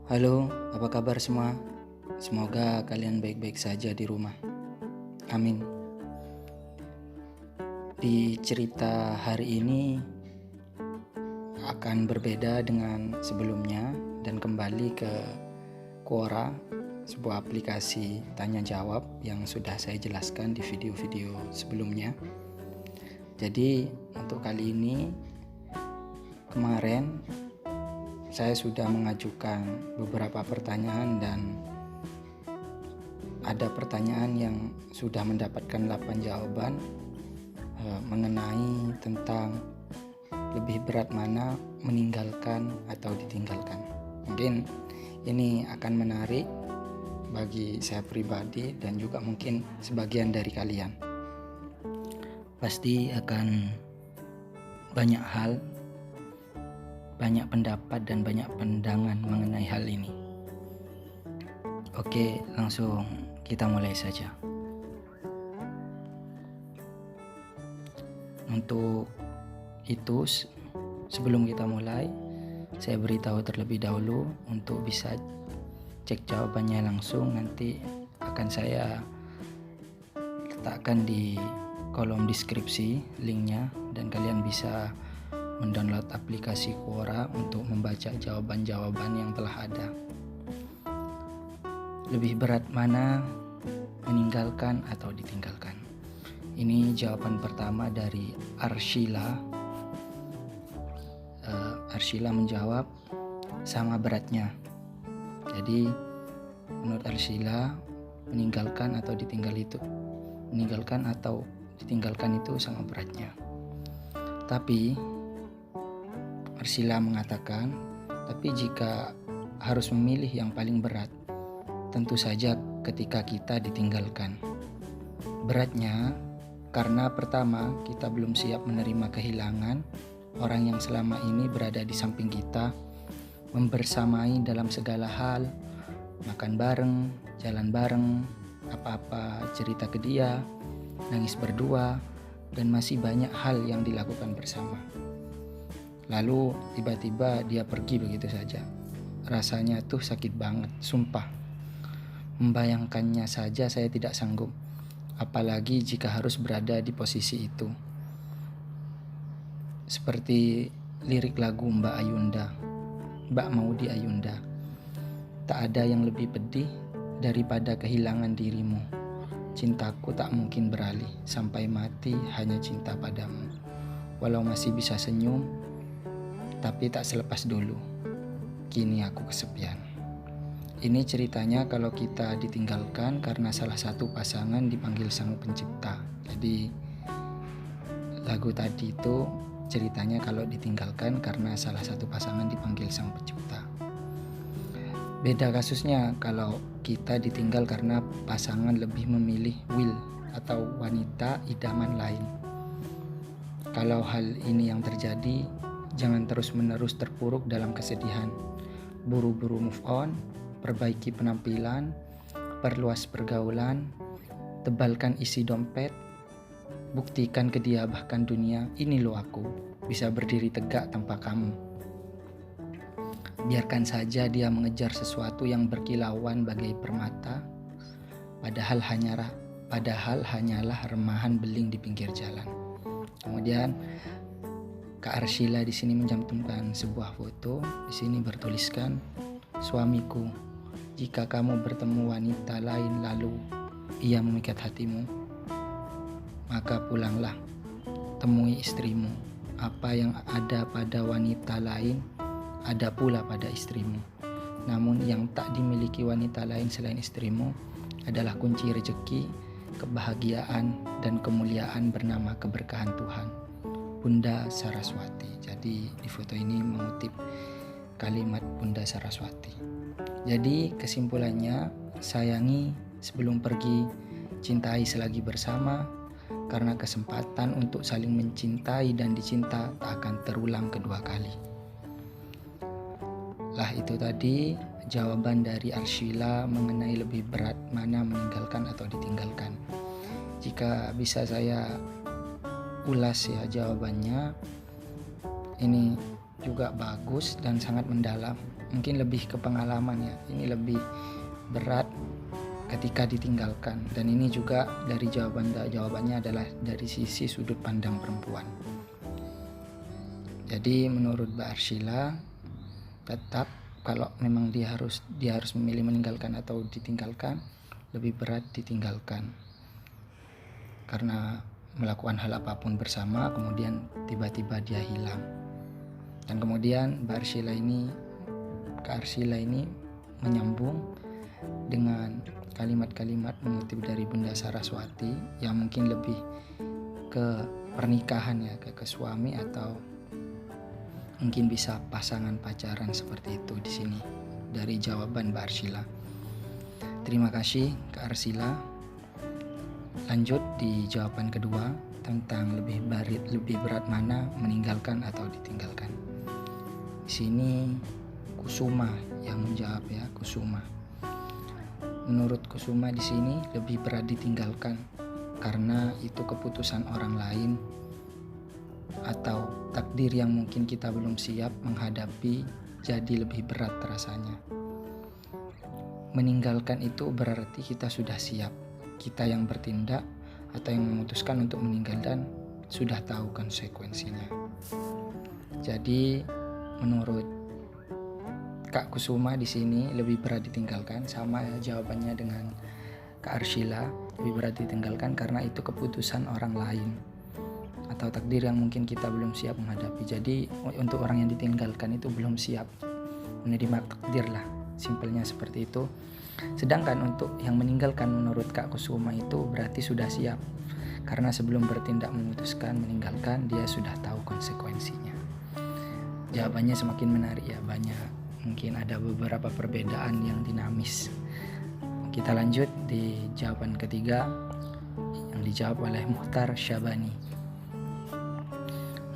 Halo, apa kabar semua? Semoga kalian baik-baik saja di rumah. Amin. Di cerita hari ini akan berbeda dengan sebelumnya dan kembali ke Quora, sebuah aplikasi tanya jawab yang sudah saya jelaskan di video-video sebelumnya. Jadi untuk kali ini, kemarin saya sudah mengajukan beberapa pertanyaan dan ada pertanyaan yang sudah mendapatkan 8 jawaban mengenai tentang lebih berat mana meninggalkan atau ditinggalkan. Mungkin ini akan menarik bagi saya pribadi dan juga mungkin sebagian dari kalian. Pasti akan banyak hal, banyak pendapat dan banyak pandangan mengenai hal ini. Oke, langsung kita mulai saja. Untuk itu, sebelum kita mulai, saya beritahu terlebih dahulu untuk bisa cek jawabannya langsung. Nanti akan saya letakkan di kolom deskripsi linknya dan kalian bisa mendownload aplikasi Quora untuk membaca jawaban-jawaban yang telah ada. Lebih berat mana meninggalkan atau ditinggalkan? Ini jawaban pertama dari Arshila. Arshila menjawab sama beratnya. Jadi menurut Arshila, meninggalkan atau ditinggalkan itu sama beratnya. Tapi Arshila mengatakan, tapi jika harus memilih yang paling berat, tentu saja ketika kita ditinggalkan. Beratnya karena pertama, kita belum siap menerima kehilangan orang yang selama ini berada di samping kita, membersamai dalam segala hal, makan bareng, jalan bareng, apa-apa cerita ke dia, nangis berdua, dan masih banyak hal yang dilakukan bersama. Lalu tiba-tiba dia pergi begitu saja. Rasanya tuh sakit banget, sumpah. Membayangkannya saja saya tidak sanggup. Apalagi jika harus berada di posisi itu. Seperti lirik lagu Mbak Ayunda, Mbak Maudy Ayunda. Tak ada yang lebih pedih daripada kehilangan dirimu. Cintaku tak mungkin beralih, sampai mati hanya cinta padamu. Walau masih bisa senyum, tapi tak selepas dulu. Kini aku kesepian. Ini ceritanya kalau kita ditinggalkan karena salah satu pasangan dipanggil Sang Pencipta. Jadi lagu tadi itu ceritanya kalau ditinggalkan karena salah satu pasangan dipanggil Sang Pencipta. Beda kasusnya kalau kita ditinggal karena pasangan lebih memilih will atau wanita idaman lain. Kalau hal ini yang terjadi, jangan terus-menerus terpuruk dalam kesedihan. Buru-buru move on, perbaiki penampilan, perluas pergaulan, tebalkan isi dompet, buktikan ke dia bahkan dunia, ini loh aku, bisa berdiri tegak tanpa kamu. Biarkan saja dia mengejar sesuatu yang berkilauan bagai permata, padahal hanyalah remahan beling di pinggir jalan. Kemudian Kak Arshila di sini mencantumkan sebuah foto. Di sini bertuliskan, suamiku, jika kamu bertemu wanita lain lalu ia memikat hatimu, maka pulanglah, temui istrimu. Apa yang ada pada wanita lain ada pula pada istrimu. Namun yang tak dimiliki wanita lain selain istrimu adalah kunci rezeki, kebahagiaan, dan kemuliaan bernama keberkahan Tuhan. Bunda Saraswati. Jadi di foto ini mengutip kalimat Bunda Saraswati. Jadi kesimpulannya, sayangi sebelum pergi, cintai selagi bersama, karena kesempatan untuk saling mencintai dan dicinta tak akan terulang kedua kali. Lah itu tadi jawaban dari Arshila mengenai lebih berat mana meninggalkan atau ditinggalkan. Jika bisa saya ulas ya jawabannya, ini juga bagus dan sangat mendalam. Mungkin lebih ke pengalaman ya. Ini lebih berat ketika ditinggalkan. Dan ini juga dari jawabannya adalah dari sisi sudut pandang perempuan. Jadi menurut Mbak Arsila, tetap kalau memang dia harus memilih meninggalkan atau ditinggalkan, lebih berat ditinggalkan. Karena melakukan hal apapun bersama, kemudian tiba-tiba dia hilang. Dan kemudian Mbak Arsila ini menyambung dengan kalimat-kalimat mengutip dari Bunda Saraswati yang mungkin lebih ke pernikahan ya, ke suami atau mungkin bisa pasangan pacaran seperti itu di sini dari jawaban Mbak Arsila. Terima kasih Kak Arsila. Lanjut di jawaban kedua tentang lebih berat mana meninggalkan atau ditinggalkan. Di sini Kusuma yang menjawab ya, Kusuma. Menurut Kusuma di sini lebih berat ditinggalkan karena itu keputusan orang lain atau takdir yang mungkin kita belum siap menghadapi, jadi lebih berat rasanya. Meninggalkan itu berarti kita sudah siap. Kita yang bertindak atau yang memutuskan untuk meninggalkan sudah tahu konsekuensinya. Jadi menurut Kak Kusuma di sini lebih berat ditinggalkan, sama jawabannya dengan Kak Arsila, lebih berat ditinggalkan karena itu keputusan orang lain atau takdir yang mungkin kita belum siap menghadapi. Jadi untuk orang yang ditinggalkan itu belum siap menerima takdir lah, simpelnya seperti itu. Sedangkan untuk yang meninggalkan menurut Kak Kusuma itu berarti sudah siap, karena sebelum bertindak memutuskan meninggalkan dia sudah tahu konsekuensinya. Jawabannya semakin menarik ya, banyak mungkin ada beberapa perbedaan yang dinamis. Kita lanjut di jawaban ketiga yang dijawab oleh Muhtar Syabani.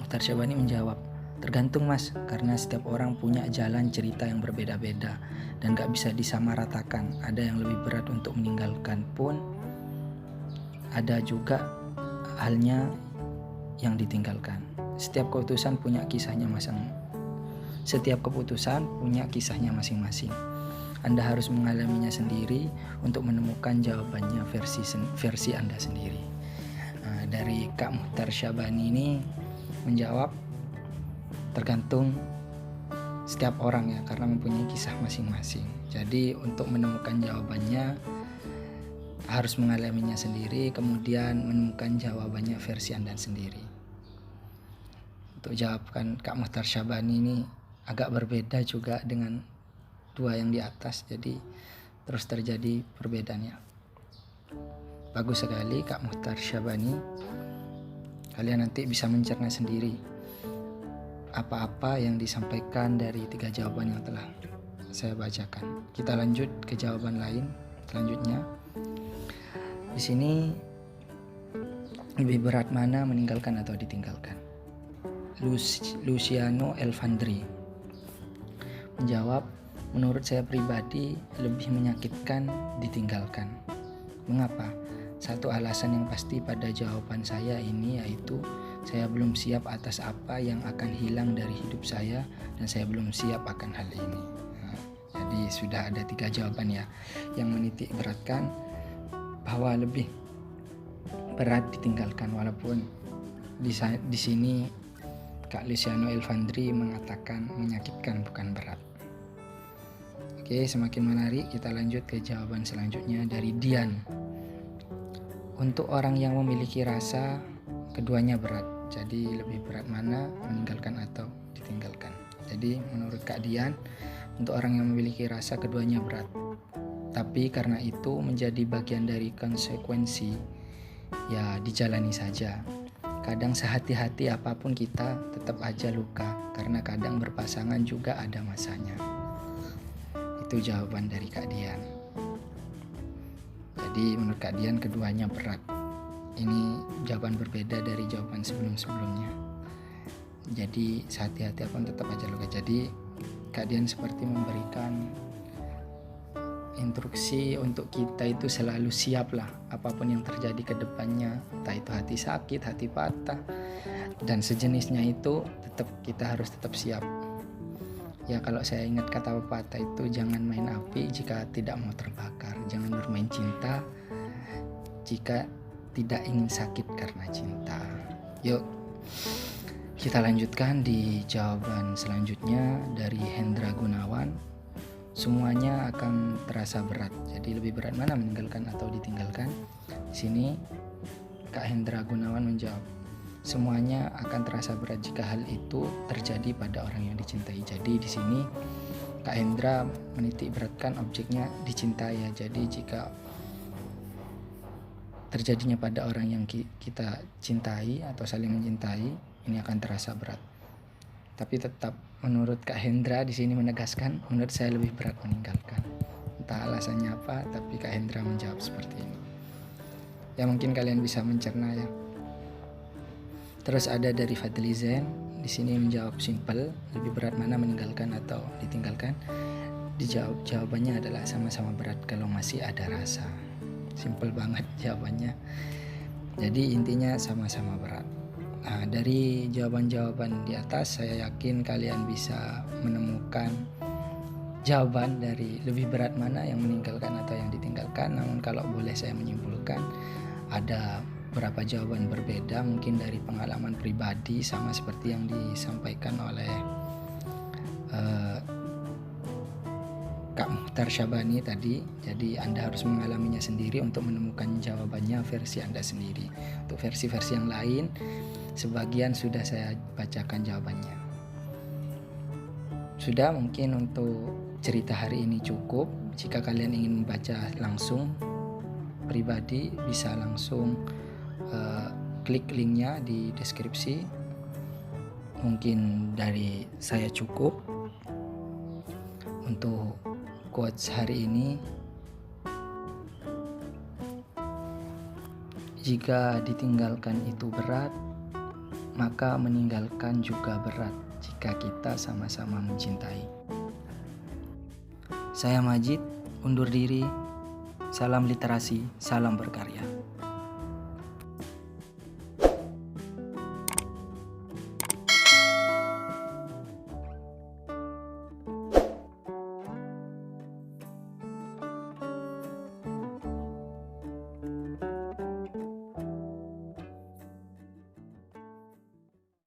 Muhtar Syabani menjawab, tergantung mas, karena setiap orang punya jalan cerita yang berbeda-beda dan gak bisa disamaratakan. Ada yang lebih berat untuk meninggalkan pun, ada juga halnya yang ditinggalkan. Setiap keputusan punya kisahnya masing-masing. Anda harus mengalaminya sendiri untuk menemukan jawabannya versi Anda sendiri. Nah, dari Kak Muhtar Syabani ini menjawab, tergantung setiap orang ya, karena mempunyai kisah masing-masing. Jadi untuk menemukan jawabannya harus mengalaminya sendiri, kemudian menemukan jawabannya versi Anda sendiri. Untuk jawaban Kak Muhtar Syabani ini agak berbeda juga dengan dua yang di atas, jadi terus terjadi perbedaannya. Bagus sekali Kak Muhtar Syabani. Kalian nanti bisa mencerna sendiri apa-apa yang disampaikan dari 3 jawaban yang telah saya bacakan. Kita lanjut ke jawaban lain selanjutnya. Di sini lebih berat mana meninggalkan atau ditinggalkan? Luciano Elfandri menjawab, menurut saya pribadi lebih menyakitkan ditinggalkan. Mengapa? Satu alasan yang pasti pada jawaban saya ini yaitu saya belum siap atas apa yang akan hilang dari hidup saya dan saya belum siap akan hal ini. Nah, jadi sudah ada 3 jawaban ya yang menitik beratkan bahwa lebih berat ditinggalkan, walaupun di sini Kak Luciano Elfandri mengatakan menyakitkan bukan berat. Oke, semakin menarik, kita lanjut ke jawaban selanjutnya dari Dian. Untuk orang yang memiliki rasa, keduanya berat. Jadi lebih berat mana meninggalkan atau ditinggalkan. Jadi menurut Kak Dian, untuk orang yang memiliki rasa keduanya berat. Tapi karena itu menjadi bagian dari konsekuensi, ya dijalani saja. Kadang sehati-hati apapun kita tetap aja luka, karena kadang berpasangan juga ada masanya. Itu jawaban dari Kak Dian. Jadi menurut Kak Dian keduanya berat. Ini jawaban berbeda dari jawaban sebelum-sebelumnya. Jadi sehati-hati apapun tetap aja luka. Jadi Kak Dian seperti memberikan instruksi untuk kita itu selalu siap lah apapun yang terjadi ke depannya, entah itu hati sakit, hati patah, dan sejenisnya itu kita harus tetap siap. Ya kalau saya ingat kata pepatah itu, jangan main api jika tidak mau terbakar, jangan bermain cinta jika tidak ingin sakit karena cinta. Yuk kita lanjutkan di jawaban selanjutnya dari Hendra Gunawan. Semuanya akan terasa berat. Jadi lebih berat mana, meninggalkan atau ditinggalkan? Di sini Kak Hendra Gunawan menjawab, semuanya akan terasa berat jika hal itu terjadi pada orang yang dicintai. Jadi di sini Kak Hendra menitik beratkan objeknya dicintai ya. Jadi jika terjadinya pada orang yang kita cintai atau saling mencintai, ini akan terasa berat. Tapi tetap menurut Kak Hendra di sini menegaskan, menurut saya lebih berat meninggalkan. Entah alasannya apa, tapi Kak Hendra menjawab seperti ini. Ya mungkin kalian bisa mencerna ya. Terus ada dari Fadli Zen, di sini menjawab simple, lebih berat mana, meninggalkan atau ditinggalkan? Jawabannya adalah sama-sama berat kalau masih ada rasa. Simple banget jawabannya. Jadi intinya sama-sama berat. Nah, dari jawaban-jawaban di atas saya yakin kalian bisa menemukan jawaban dari lebih berat mana, yang meninggalkan atau yang ditinggalkan. Namun kalau boleh saya menyimpulkan, ada beberapa jawaban berbeda, mungkin dari pengalaman pribadi sama seperti yang disampaikan oleh Kak Muhtar Syabani tadi. Jadi Anda harus mengalaminya sendiri untuk menemukan jawabannya versi Anda sendiri. Untuk versi-versi yang lain, sebagian sudah saya bacakan jawabannya. Sudah, mungkin untuk cerita hari ini cukup. Jika kalian ingin membaca langsung pribadi, bisa langsung klik linknya di deskripsi. Mungkin dari saya cukup. Untuk quotes hari ini, jika ditinggalkan itu berat, maka meninggalkan juga berat jika kita sama-sama mencintai. Saya Majid, undur diri. Salam literasi, salam berkarya.